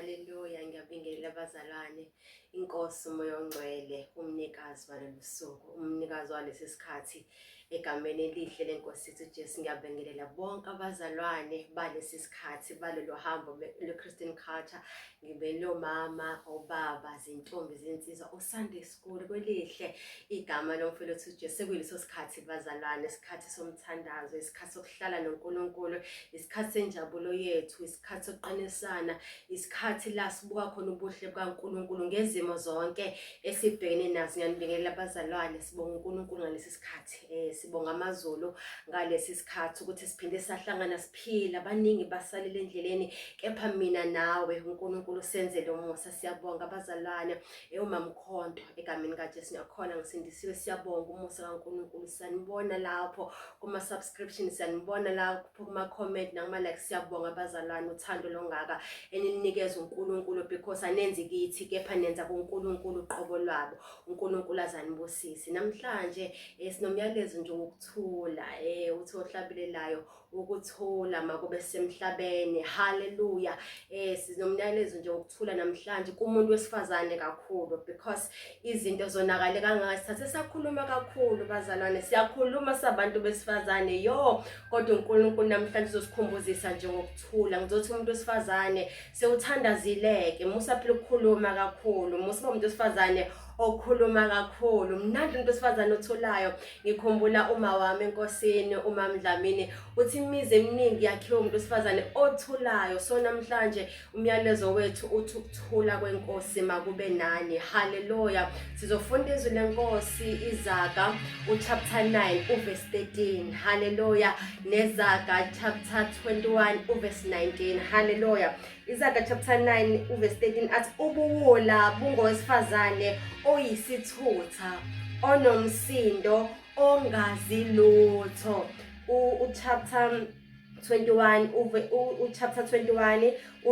Haleluya, ngiyabingelela abazalwane. Inkosi umoya ongcwele, umnikazi walolu suku, umnikazi walesi sikhathi. Egameni elihle lenkosi yethu uJesu, ngiyabingelela bonke abazalwane balesi sikhathi, balolu hambo lwe-Christian culture. Ngibele omama, obaba, zintombi, zinsizwa, uSunday school, kwelihle igama lomfowethu uJesu. Sekuyileso sikhathi bazalwane, isikhathi somthandazo, isikhathi sokuhlala noNkulunkulu, isikhathi senjabulo yethu, isikhathi sokuqinisana, isikhathi la sibuka khona ubuhle bukaNkulunkulu ngezimo zonke esibhekene nazo. Ngiyanibingelela abazalwane, sibonga uNkulunkulu ngalesi sikhathi, sibonga amazulu ngalesi sikhathi ukuthi siphinde sahlangana siphila. Abaningi basalile endleleni, kepha mina nawe uNkulunkulu senzele umusa. Siyabonga abazalwane, umamkhonto egameni kaJesu ngiyakhona ngisindisiwe. Siyabonga umusa kaNkulunkulu, sanibona lapho kuma subscriptions, sanibona lapho kuma comment nakuma like. Siyabonga abazalwane uthando longaka eninikeza uNkulunkulu, because anenzi kithi kepha nenza kuNkulunkulu uqobo lwabo. uNkulunkulu azanibusise. Namhlanje sinomyalezo nje wokuthula, uthi ohlabelelayo ukuthula makube semhlabeni. Haleluya. Sinomyalezo nje wokuthula namhlanje kumuntu wesifazane kakhulu, because izinto zonakale kangaka sithathe sakhuluma kakhulu bazalwane, siyakhuluma sabantu besifazane kodwa uNkulunkulu namhlanje uzosikhumbuzisa nje ngokuthula. Ngizothi umuntu wesifazane sewuthandazileke, musa phela ukukhuluma kakhulu, musa umuntu wesifazane okhuluma kakhulu. Mnandi umuntu wesifazane othulayo. Ngikhumbula uma wami enkosini, uma Mdlamini, uthi imizi eminingi yakhiwe umuntu wesifazane othulayo. So namhlanje umyalezo wethu uthi ukuthula kwenkosi makube nani. Haleluya. Sizofunda izwi lenkosi Izaga chapter 9 verse 13. Haleluya. Nezaga chapter 21 verse 19. Haleluya. Izaga chapter 9 verse 13 athi ubuwula bungowesifazane oyisithutha, onomsindo, ongazi lutho. Chapter 21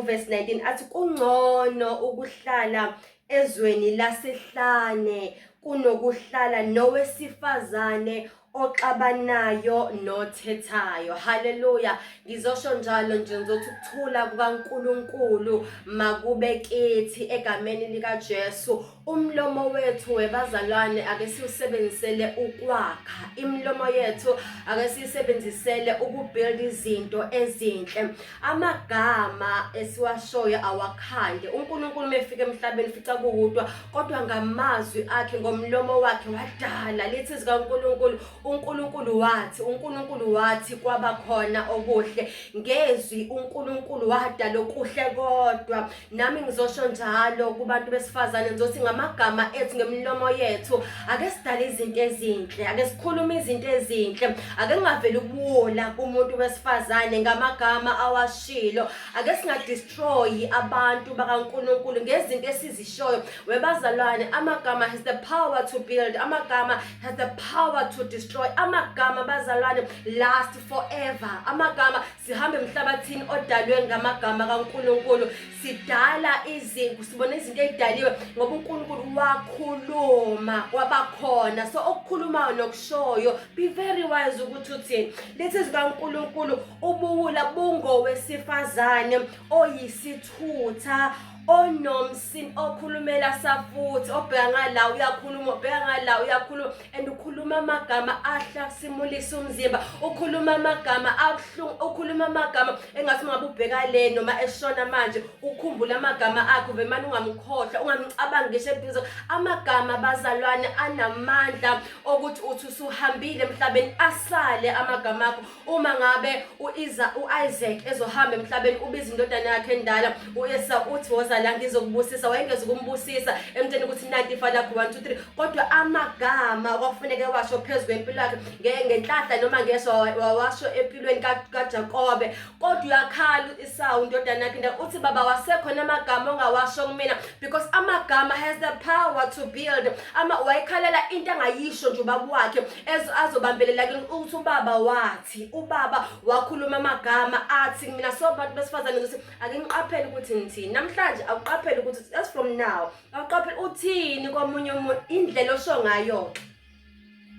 verse 19 athi kungcono ukuhlala ezweni lasehlane kunokuhlala nowesifazane oxabanayo nothethayo. Haleluya. Ngizosho njalo nje, ngizothi ukuthula kukaNkulunkulu makube kithi egameni likaJesu. Umlomo wethu webazalwane ake siwusebenzisele ukwakha, imlomo yethu ake siyisebenzisele ukubuild izinto ezinhle. Amagama esiwashoyo awakhande. uNkulunkulu mefika emhlabeni fica kuwudwa, kodwa ngamazwi akhe, ngomlomo wakhe wadala. Lithi zikaNkulunkulu, uNkulunkulu wathi kwaba khona okuhle. Ngezwi uNkulunkulu wadala okuhle kodwa. Nami ngizosho njalo kubantu besifazane, ngizothi ngamagama ethu, ngemlomo yethu ake sidale izinto ezinhle, ake sikhulume izinto ezinhle, ake ngaveli ukuwula kumuntu wesifazane ngamagama awashilo. Ake singadestroy abantu bakaNkulunkulu ngezinto esizishoyo. Webazalwane, amagama has the power to build, amagama has the power to destroy. Amagama bazalwane last forever. Amagama, sihambe emhlabathini odalwe ngamagama kaNkulunkulu, sidala izinto, sibona izinto ezidaliwe ngoba uNkulunkulu wakhuluma kwabakhona. So okukhulumayo nokushoyo, be very wise ukuthi uthini. Lithi zikaNkulunkulu ubuwula bungowesifazane oyisithutha, onomsindo, okhulumela safuthi, obheka ngala uyakhuluma, obheka ngala uyakhuluma, and ukhuluma amagama ahlasimulisa umzimba, ukhuluma amagama abuhlungu, ukhuluma amagama engathi ungabe ubheka le noma eshona manje ukhumbula amagama akho vemani ungamkhohlwa, ungamcabangi ngisho ebuzo. Amagama bazalwane anamandla ukuthi uthi usuhambile emhlabeni asale amagama akho. Uma ngabe uIsaac ezohamba emhlabeni ubiza indodana yakhe endala uEsau, uthi woza la ngizokubusisa, wayengeza ukumbusisa emtsheni ukuthi nanti ifa lakho 1 2 3, kodwa amagama kwakufanele washo phezulu kwempilo yakhe ngenhlahla noma ngesho wawasho empilweni kaJakobe. Kodwa uyakhala uEsau indodana yakhe uthi baba wasekhona amagama ongawasho kumina, because amagama has the power to build. Wayekhalela into angayisho nje ubaba wakhe azobambelela ukuthi ubaba wathi, ubaba wakhuluma amagama athi mina. So abantu besifazane ukuthi ake ngiqaphele ukuthi ngithini namhlanje. Awuqaphele ukuthi as from now awuqaphele uthini komunye umuntu, indlela osho ngayo.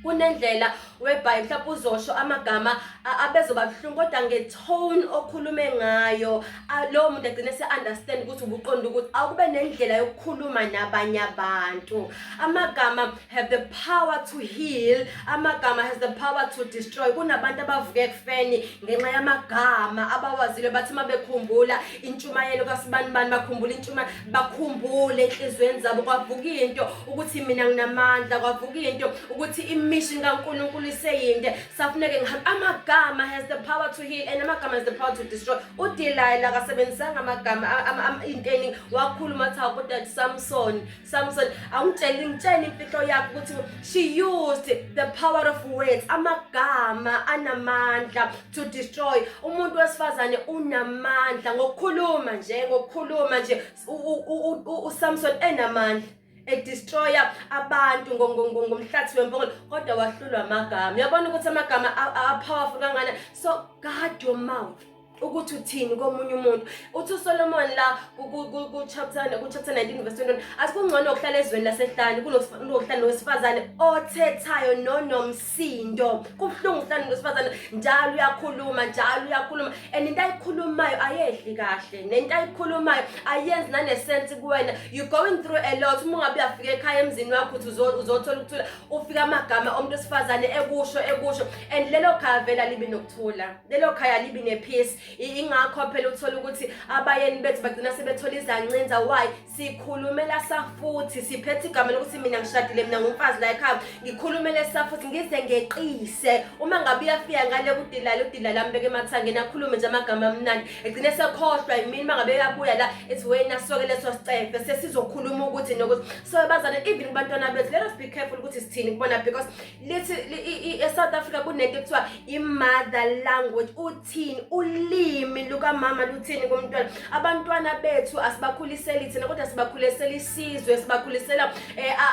kunendlela whereby mhlawumbe uzosho amagama abezoba buhlungu kodwa ngetone okhulume ngayo lo muntu agcine se-understand ukuthi ubuqonda ukuthi akube nendlela yokukhuluma nabanye abantu. Amagama have the power to heal, amagama has the power to destroy. Kunabantu abavuke ekufeni ngenxa yamagama abawazile bathi mabekhumbula intshumayelo kaSibanibani, bakhumbula intshumayelo, bakhumbule enhlizweni zabo, kwavuka into ukuthi mina nginamandla, kwavuka into ukuthi mission kaNkulunkulu iseyinde. Safuneke ngihamba. Amagama has the power to heal and amagama has the power to destroy. uDelilah akasebenzisanga amagama inteni wakhuluma thawu kodwa Samson ngitshela impilo yakhe ukuthi she used the power of words. Amagama anamandla to destroy. Umuntu wesifazane unamandla ngokukhuluma nje uSamson enamandla destroya abantu ngomhlathi wempongolo kodwa wahlulwa amagama. Uyabona ukuthi amagama powerful kangana. So guard your mouth ukuthi uthini komunye umuntu. Uthi uSolomon la ku chapter 19 verse 21 asikungcono ukuhlala ezweni lasehlane kunokuhlala nowesifazane othethayo nonomsindo. Kubhlungu ukuhlala nowesifazane njalo uyakhuluma and into ayikhulumayo ayehli kahle, nento ayikhulumayo ayenzi nanesense kuwena. You going through a lot. Uma ngabe uyafika ekhaya emzini wakho uthi uzothola ukuthula, ufika amagama omuntu wesifazane ekusho and lelo khaya vela libi nokuthula, lelo khaya libi nepeace. Ingakho phela uthola ukuthi abayeni bethu bagcina sebethola izancinza. Why? Sikhulumela safuthi, siphethe igama lokuthi mina ngishadile, mina ngumfazi la ekhaya, ngikhulumele safuthi ngize ngeqise. Uma ngabe uyafika ngale uDelilah ambeke emathangeni akhulume nje amagama amnandi, egcine sekhohlwa yimini mangabe uyabuya la ethi wena soke leso sicefe sesizokhuluma ukuthi nokuthi. So bazana, even kubantwana bethu, let us be careful ukuthi sithini kubona, because eSouth Africa kunento ekuthiwa i-mother language. Uthini ulimi lukamama luthini kumntwana. Abantwana bethu asibakhuliseli thina kodwa sibakhulisela isizwe, sibakhulisela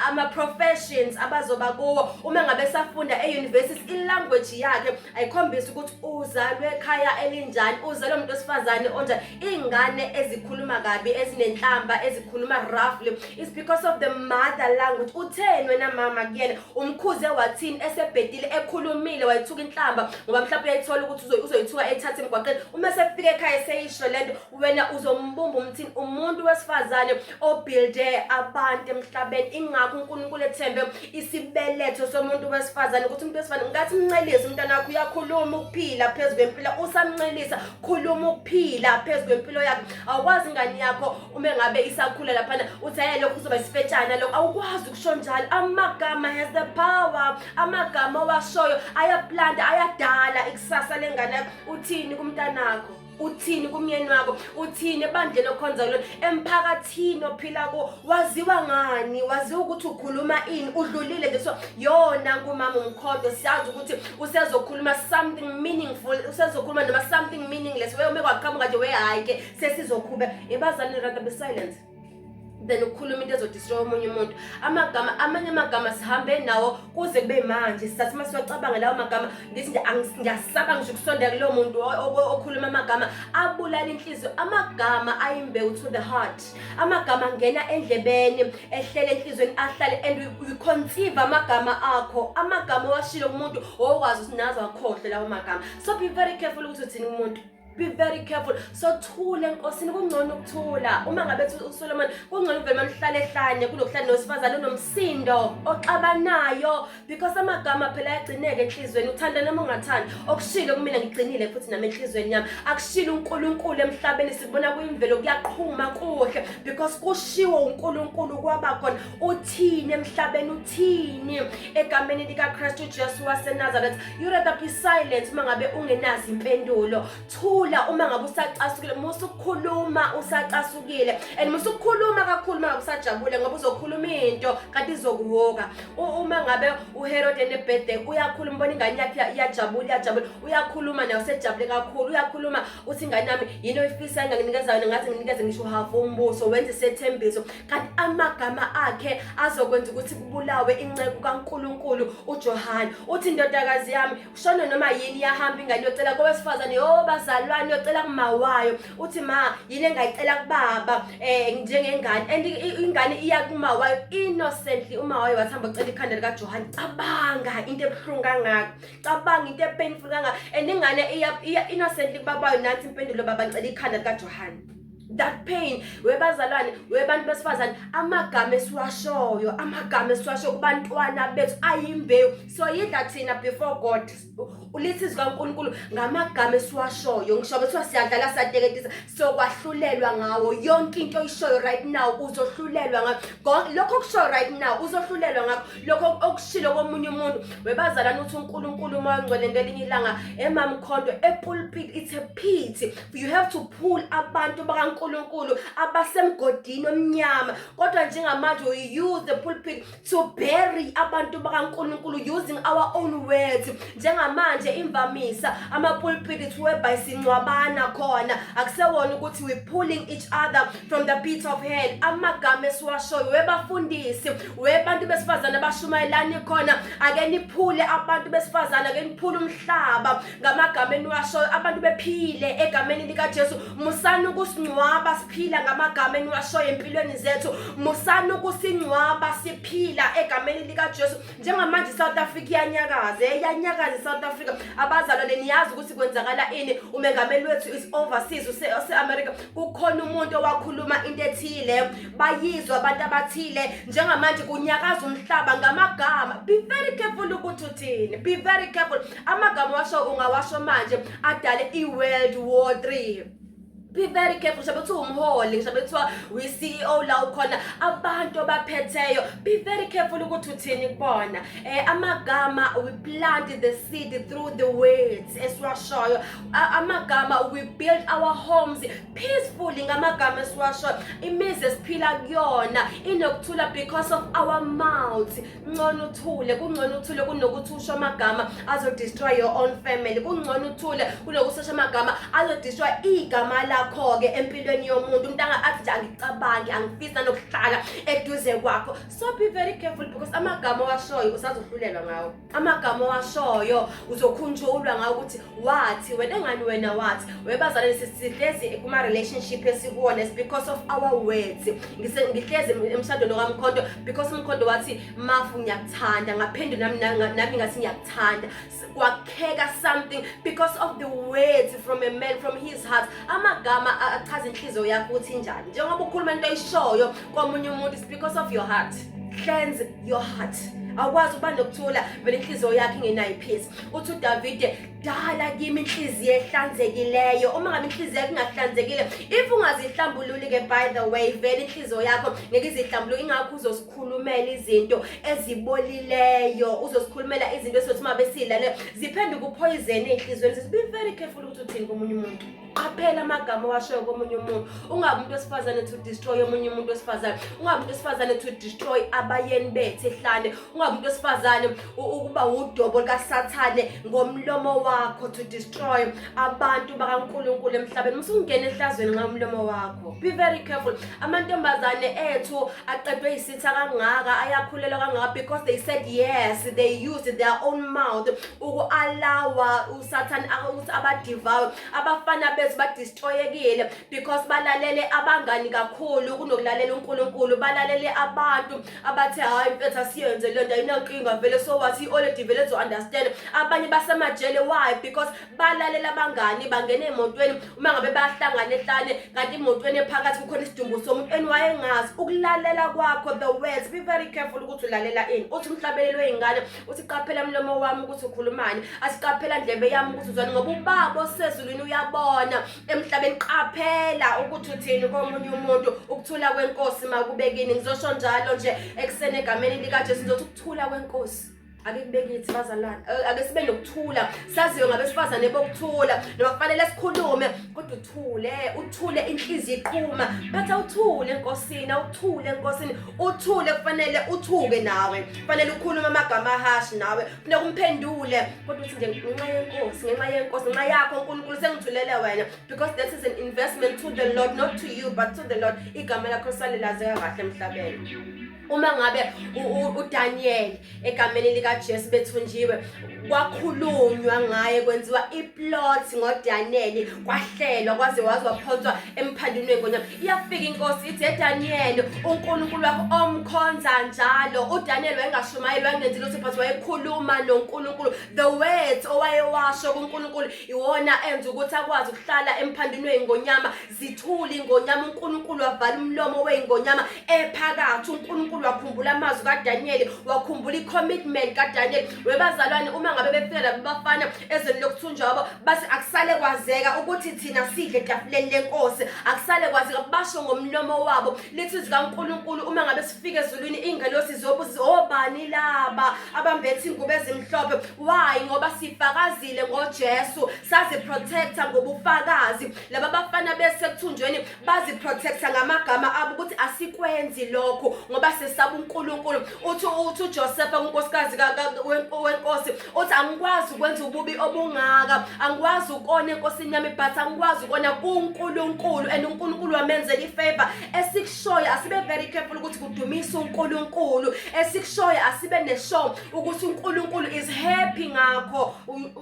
ama-professions abazoba kuwo. Uma ngabe safunda e-university i-language yakhe ayikhombisa ukuthi uzalwe ekhaya elinjani, uzalwe umuntu wesifazane onjani. Ingane ezikhuluma kabi, ezinenhlamba, ezikhuluma roughly, it's because of the mother language. Utheni wena mama kuyena? Umkhuze wathini esebhedile ekhulumile wayithuka inhlamba ngoba mhlawumbe uyayithola ukuthi uzoyithuka ethathe emgwaqeni. Uma sefika ekhaya seyisho lento wena uzombumba umthini. Umuntu wesifazane obuilde abantu emhlabeni. Ingakho uNkulunkulu ethembe isibeletho somuntu wesifazane ukuthi umuntu wesifazane ngathi mncelise umntwana wakho uyakhuluma ukuphila phezulu kwempilo, usamncelisa khuluma ukuphila phezulu kwempilo yakhe. Awukwazi ingane yakho uma ngabe isakhula laphana uthi hayi lokho kuzoba isifetshana lokho, awukwazi ukusho njalo. Amagama has the power. Amagama washoyo ayaplanta, ayadala ikusasa lengane yakho. Uthini kumntanakho, uthini kumyeni wakho, uthini ebandleni okhonza kulona, emphakathini ophila kuwo. Waziwa ngani? Waziwa ukuthi ukhuluma ini? Udlulile nje so yona kumama umkhondo, siyazi ukuthi usezokhuluma something meaningful, usezokhuluma noma something meaningless. Wewe umekaqhamuka nje hayi ke sesizokhube. Ibazalwane rather be silent then ukhuluma into ezodistroy omunye umuntu. Amanye amagama sihambe nawo kuze kube manje. Sisathi masiwacabanga lawo magama ngithi nje ngiyasaba ngisho ukusondela kulo muntu okhuluma amagama abulala inhliziyo. Amagama ayimbewu to the heart. Amagama angena endlebeni, ehlele enhlizweni, ahlale, and you conceive amagama akho. Amagama washilo umuntu okwazi ukuthi nazo akhohle lawo magama. So be very careful ukuthi uthini umuntu. Be very careful. So thula enkosini, kungcono ukuthula. Uma ngabe uSolomon kungcono vele mamhlale ehlanye kunokuhlala nowesifazane onomsindo oxabanayo, because amagama phela ayagcineka enhlizweni. Uthanda noma ungathandi, okushilo kumina ngigcinile futhi nami enhlizweni yami. Akushilo uNkulunkulu emhlabeni sibona kuyimvelo kuyaqhuma kuhle because kushiwo uNkulunkulu kwaba khona. Uthini emhlabeni, uthini egameni likaKristu Jesu waseNazaretha. You rather be silent uma ngabe ungenazi impendulo. Thula uma ngabe usacasukile, musukhuluma usacasukile, and musukhuluma kakhulu uma usajabule ngoba uzokhuluma into kanti izokuhoka. Uma ngabe uHerod enebirthday uyakhuluma, ubona ingane yakhe iyajabula, uyakhuluma nayo usejabule kakhulu, uyakhuluma uthi ingane yami yini oyifisa enganginikeza ngathi nginikeze ngisho half umbuso, wenze sethembiso. Kanti amagama akhe azokwenza ukuthi kubulawe inceku kaNkulunkulu uJohana. Uthi indodakazi yami ushona noma yini yahamba ingane yocela kowesifazane, bazalwa ubani uyocela kumawayo uthi ma yini engayicela kubaba njengengane and ingane iya kumawayo innocently. Umawayo wathamba ucela ikhanda likaJohane, cabanga into ebuhlungu kangaka, cabanga into epainful kangaka, and ingane iya innocently kubabayo nathi impendulo baba ngicela ikhanda likaJohane. That pain, webazalwane, webantu besifazane, amagama esiwashoyo kubantwana bethu ayimbewu. So yidla thina before God, ulithi izwi kaNkulunkulu ngamagama esiwashoyo. Ngisho bethu siyadlala siyateketisa, so kwahlulelwa ngawo. Yonke into oyishoyo right now uzohlulelwa ngakho. Lokho okushoyo right now uzohlulelwa ngakho. Lokho okushilo komunye umuntu, webazalwane uthi uNkulunkulu Moya Ngcwele ngelinye ilanga eMamkhondo epulpit, it's a pity. You have to pull abantu bakaNkulunkulu abasemgodini omnyama. Kodwa njengamanje we use the pulpit to bury abantu bakaNkulunkulu using our own words. Njengamanje imvamisa ama-pulpit whereby sincwabana khona, akusewona ukuthi we pulling each other from the pit of hell. Amagama esiwashoyo webafundisi, webantu besifazane abashumayelani khona, ake niphule abantu besifazane, ake niphule umhlaba ngamagama eniwashoyo. Abantu bephile egameni likaJesu. Musani ukusincwaba siphila ngamagama eniwashoyo empilweni zethu. Musani ukusincwaba siphila egameni likaJesu. Njengamanje South Africa iyanyakaza South Africa. Abazalwane niyazi ukuthi kwenzakala ini. Umengameli wethu is overseas use-America. Kukhona umuntu owakhuluma into ethile, bayizwa abantu abathile. Njengamanje kunyakaza umhlaba ngamagama. Be very careful ukuthi uthini. Be very careful. Amagama washo ungawasho manje adale i-World War III. Be very careful. Shabethu umholi, shabethu we CEO la ukhona abantu abaphetheyo. Be very careful ukuthi uthini kubona. Amagama, we plant the seed through the words esiwashoyo. Amagama, we build our homes peacefully ngamagama esiwashoyo. Imizi esiphila kuyona inokuthula because of our mouths. Ngcono uthule, kungcono uthule kunokuthi usho amagama azo destroy your own family. Kungcono uthule kunokuthi usho amagama azo destroy igama lakho ke empilweni yomuntu. Umuntu athi angicabangi, angifisa nokuhlala eduze kwakho. So be very careful because amagama washoyo usazohlulelwa ngawo. Amagama washoyo uzokhunjulwa ngawo ukuthi wathi wena ngani wena wathi. Webazalwane sihlezi kuma relationship esikuwona because of our words. Ngihlezi emshadweni kaMkhondo because uMkhondo wathi mafu ngiyakuthanda, ngaphendula nami ngathi ngiyakuthanda. Kwakheka something because of the words from a man, from his heart. Amagama achaza inhliziyo yakho ukuthi njani. Njengoba ukhuluma into oyishoyo komunye umuntu, it's because of your heart. Cleanse your heart. Akwazi ukuba nokuthula vele inhliziyo yakho ingenayo peace. Uthi uDavide, dala kimi inhliziyo ehlanzekileyo. Uma ngabe inhliziyo yakho ingahlanzekile, if ungazihlambululi ke by the way, vele inhliziyo yakho ngeke izihlambulule. Ingakho uzosikhulumela izinto ezibolileyo, uzosikhulumela izinto esothi uma besilale ziphenduka upoison enhliziyweni. Be very careful ukuthi uthini komunye umuntu. Qaphela amagama washoyo komunye umuntu. Ungabe umuntu wesifazane to destroy omunye umuntu wesifazane. Ungabe umuntu wesifazane to destroy abayeni bethu ehlane. Ungabe umuntu wesifazane ukuba udobo likaSathane ngomlomo wakho to destroy abantu bakaNkulunkulu emhlabeni. Musungena ehlazweni ngomlomo wakho. Be very careful. Amantombazane ethu aqedwe isitha kangaka, ayakhulelwa kangaka because they said yes, they used their own mouth ukualawa uSathane ukuthi abadivayo. Abafana bethu badestroyekile because balalele abangani kakhulu kunokulalela uNkulunkulu. Balalele abantu abathi hayi mfethu asiyenze lento ayinankinga vele, so wathi already vele to understand. Abanye basemajele, why? Because balalela abangani, bangena emotweni uma ngabe bayahlangana ehlane kanti emotweni ephakathi kukhona isidumbu somuntu enwayengazi. Ukulalela kwakho the words, be very careful ukuthi ulalela ini. Uthi umhlabelelo weingane, uthi qaphela umlomo wami ukuthi ukhulumani, asiqaphela ndlebe yami ukuthi uzwane, ngoba ubaba osezulwini uyabona emhlabeni. Qaphela ukuthi uthini komunye umuntu. Ukuthula kwenkosi makubekini. Ngizosho njalo nje eksene egameni likaJesu ngizothi ukuthula kwenkosi ake kubeke ithi bazalwane, ake sibe nokuthula. Saziwe ngabesifazane bokuthula noma kufanele sikhulume kodwa uthule inhliziyo iqhuma. Bathi uthule enkosini, uthule enkosini, uthule. Kufanele uthuke nawe, kufanele ukhulume amagama ahashi nawe, kufanele umphendule kodwa uthi nje ngenxa yenkosi, ngenxa yenkosi, ngenxa yakho uNkulunkulu sengithulele wena, because that is an investment to the Lord, not to you but to the Lord. Igama lakho salelazeka kahle emhlabeni. Uma ngabe uDaniel egameni lika kaJesu bethunjiwe kwakhulunywa ngaye kwenziwa iplot ngoDaniel kwahlelwa kwaze waphonswa emphandweni wengonyama. Iyafika inkosi ithi eDaniel uNkulunkulu wakho omkhonza njalo. uDaniel wayengashumayeli wangenzi lutho but wayekhuluma noNkulunkulu. The words owayewasho kuNkulunkulu iwona enza ukuthi akwazi ukuhlala emphandweni wengonyama zithula ingonyama. uNkulunkulu wavala umlomo wengonyama ephakathi. uNkulunkulu wakhumbula amazwi kaDaniel, wakhumbula icommitment kaDaniel. Webazalwane uma ngabe befika labo bafana ezweni lokuthunjwa wabo base akusale kwazeka ukuthi thina sidle etafuleni lenkosi, akusale kwazeka basho ngomlomo wabo lithi zikaNkulunkulu. uma ngabe sifika ezulwini ingelosi zizobuza obani laba abambethe ingubo ezimhlophe. Why? Ngoba sifakazile ngoJesu, sazi protecta ngobufakazi. Laba bafana besekuthunjweni bazi protecta ngamagama abo ukuthi asikwenzi lokho ngoba sesaba uNkulunkulu. uthi uJoseph unkosikazi wenkosi uthi angikwazi ukwenza ububi obungaka, angikwazi ukona enkosini yami but angikwazi ukona kuNkulunkulu. And uNkulunkulu wamenzela ifavor. Esikushoyo asibe very careful ukuthi kudumisa uNkulunkulu. Esikushoyo asibe neshow ukuthi uNkulunkulu is happy ngakho.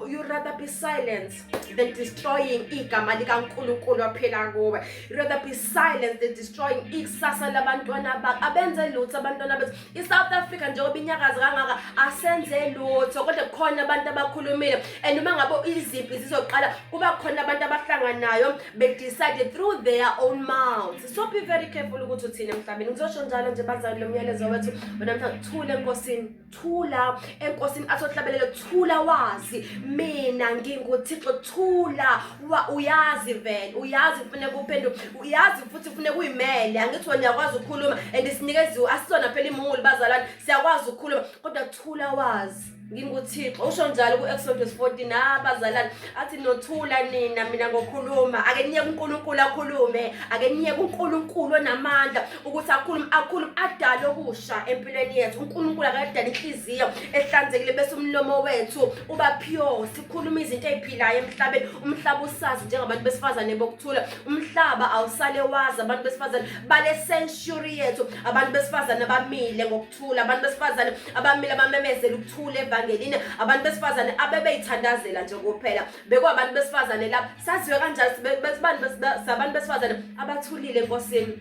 You rather be silent than destroying igama likaNkulunkulu waphela kuwe. You rather be silent than destroying ikusasa labantwana bakho. Abenze lutho abantwana bethu. iSouth Africa njengoba inyakazi kangaka asenze lutho kodwa kukhona abantu abakhulumile. And uma ngabe izimpi zizoqala kuba khona abantu abahlanganayo be decide through their own mouths. So be very careful ukuthi uthini emhlabeni. Ngizosho njalo nje bazali lo myalezo wethu namhlanje. Thula enkosini, thula enkosini asohlabelele, thula wazi mina nginguThixo. Thula uyazi vele, uyazi kufanele kuphendule, uyazi futhi kufanele kuyimele. Angithi wena uyakwazi ukukhuluma and isinikeziwe asizona phela imungulu bazalwane siyakwazi ukukhuluma kodwa thula wazi nginguThixo. Usho njalo ku-Exodus 14 abazalwane athi nothula nina mina ngokhuluma. Ake niyeke uNkulunkulu akhulume, ake niyeke uNkulunkulu onamandla ukuthi akhulume adala okusha empilweni yethu. uNkulunkulu akadala inhliziyo ehlanzekile bese umlomo wethu uba pure. Sikhuluma izinto eziphilayo emhlabeni. Umhlaba usazi njengabantu besifazane bokuthula. Umhlaba awusale wazi abantu besifazane bale century yethu. Abantu besifazane abamile ngokuthula, abantu besifazane abamile abamemezela ukuthula evangelini, abantu besifazane abebeyithandazela nje kuphela. Bekwabantu besifazane lapha saziwe kanjani sabantu besifazane abathulile enkosini.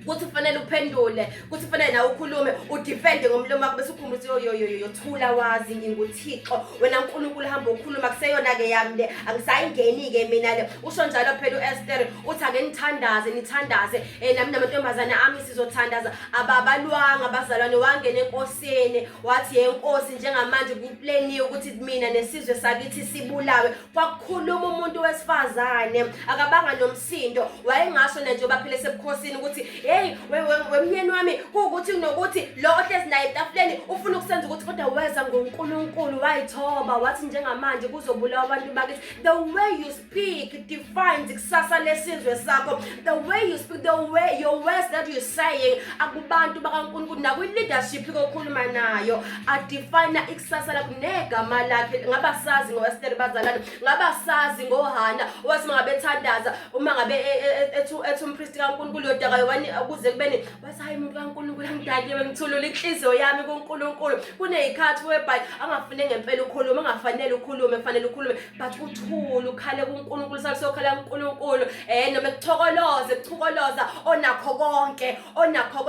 Kuthi kufanele uphendule, kuthi kufanele nawe ukhulume, udefende ngomlomo wakho bese ukhumbuza yo thula wazi nginguThixo. Wena uNkulunkulu hamba ukhuluma kuseyona ke yami le, angisayingeni ke mina le. Usho njalo phela uEsther uthi ake nithandaze nami namantombazana ami sizothandaza. Ababalwanga abazalwane wangena enkosini wathi yenkosi njengamanje kuplaniwe ukuthi mina nesizwe sakithi sibulawe. Kwakukhuluma umuntu wesifazane akabanga nomsindo. Wayengasho nje baphile sebukhosini ukuthi hey wemnyeni wami ukuthi nokuthi lo ohlezi naye etafuleni ufuna ukusenza ukuthi kodwa weza ngoNkulunkulu wayithoba wathi njengamanje kuzobulawa abantu bakithi. The way you speak defines ikusasa lesizwe sakho. The way you speak, the way your words that you saying akubantu bakaNkulunkulu nakwi-leadership kokhuluma nayo adefine ikusasa lakho negama lakhe. Ngabasazi ngoEsther bazalwane, ngabasazi ngoHana wathi mangabethandaza uma ngabe ethu umpriest kaNkulunkulu yodakayo wani akuze kubeni bathi hayi umuntu kaNkulunkulu angidakiwe ngithulule inhliziyo yami kuNkulunkulu. Kunezikhathi webhayi angafune ngempela ukukhuluma, angafanele ukhulume, kufanele ukhulume but uthule ukhale kuNkulunkulu. Salisokhala kuNkulunkulu noma kuthokoloza onakho konke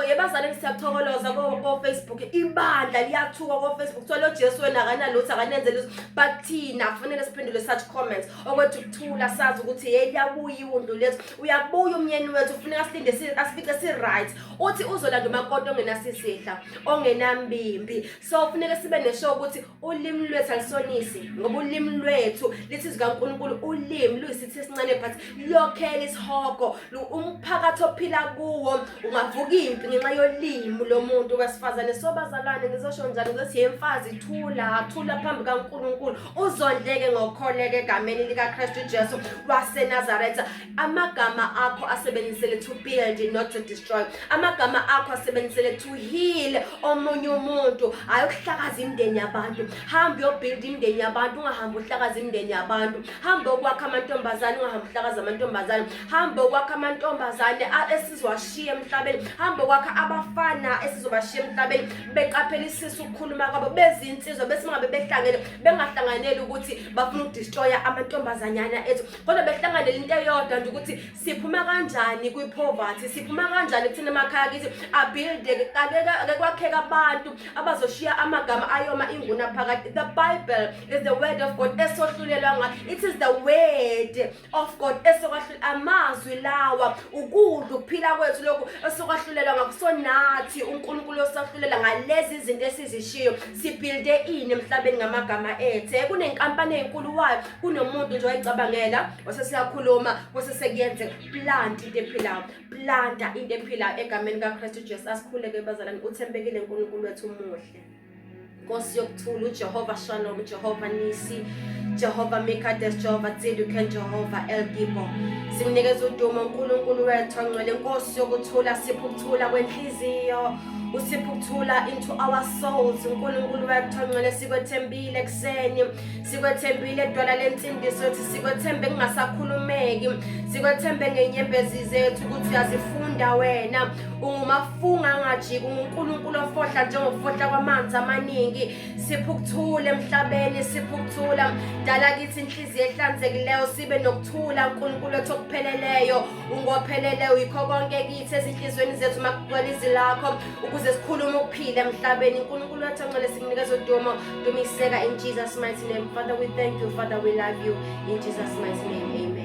yebazalwane siyathokoloza ko Facebook. Ibandla liyathuka ko Facebook thola uJesu wena akanalutho akanenze lutho but thina kufanele siphendule such comments okwethu ukuthula sazi ukuthi hey liyabuya iwundu lethu, uyabuya umnyeni wethu. Kufanele asilinde asifice si-right. Uthi uzolanda umakoti ongenasisihla ongenambimbi. So kufanele sibe neshow ukuthi ulimi lwethu alisonisi ngoba ulimi lwethu lithi zikaNkulunkulu. Ulimi luyisithi esincane but lokhela isihogo. Umphakathi ophila kuwo ungavuka impi ngenxa yolimi lomuntu wesifazane. So bazalwane ngizosho njalo ukuthi yemfazi thula phambi kaNkulunkulu uzondleke ngokholeka egameni likaKristu Jesu waseNazaretha. Amagama akho asebenzisele to build not to destroy. Amagama akho asebenzisele to heal omunye umuntu, hayi uyohlakaza imindeni yabantu, hamba uyobhilda imindeni yabantu, ungahamba uhlakaza imindeni yabantu. Hamba ukwakha amantombazane, ungahamba uhlakaza amantombazane. Hamba ukwakha amantombazane esizowashiya emhlabeni. Hamba ukwakha abafana esizobashiya emhlabeni beqaphelisisa ukukhuluma kwabo, bezinsizwa bese mangabe behlangene bengahlanganeli ukuthi bafuna ukudestroya amantombazanyana ethu, kodwa behlanganele into eyodwa nje ukuthi siphuma kanjani kwi-poverty, siphuma kanjani kuthina emakhaya kithi abuilde kwakheka abantu abazoshiya amagama ayoma inguna phakathi. The Bible is the word of God esohlulelwa ngayo. It is the word of God esokwahlula amazwi lawa ukudla ukuphila kwethu lokhu esokwahlulelwa ngakho. So nathi uNkulunkulu osahlulela ngalezi izinto esizishiyo sibuilde ini emhlabeni ngamagama ethu. Kunenkampani enkulu wayo, kunomuntu nje wayicabangela wasesiyakhuluma wasesekuyenze plant into ephilayo, planta into ephilayo egameni kaKristu Jesu. Asikhuleke bazalwane, uthembekile uNkulunkulu wethu umuhle. Nkosi yokuthula, uJehova Shalom, Jehova Nisi, Jehova Mekades, Jehova Tzeduken, Jehova El Gibo. Simnikeza udumo uNkulunkulu wethu ongcwele. Nkosi yokuthula, sipho ukuthula kwenhliziyo, usipho ukuthula into our souls. uNkulunkulu wethu ongcwele, sikwethembile ekseni, sikwethembile edwala lensindiso yethu, sikwethembe kungasakhulumeki, sikwethembe ngenyembezi zethu ukuthi uyazifunda wena. Ungumafunga ngajiki, uNkulunkulu ofohla njengofohla kwamanzi amaningi. Sipho ukuthula emhlabeni, sipho ukuthula. Dala kithi inhliziyo ehlanzekileyo, sibe nokuthula uNkulunkulu wethu okupheleleyo, ungopheleleyo yikho konke kithi ezinhlizweni zethu makugcwele izwi lakho ukuze sikhulume ukuphila emhlabeni. uNkulunkulu wethu ongcwele, sikunikeza udumo, dumiseka in Jesus mighty name. Father, we thank you. Father, we love you. In Jesus mighty name, amen.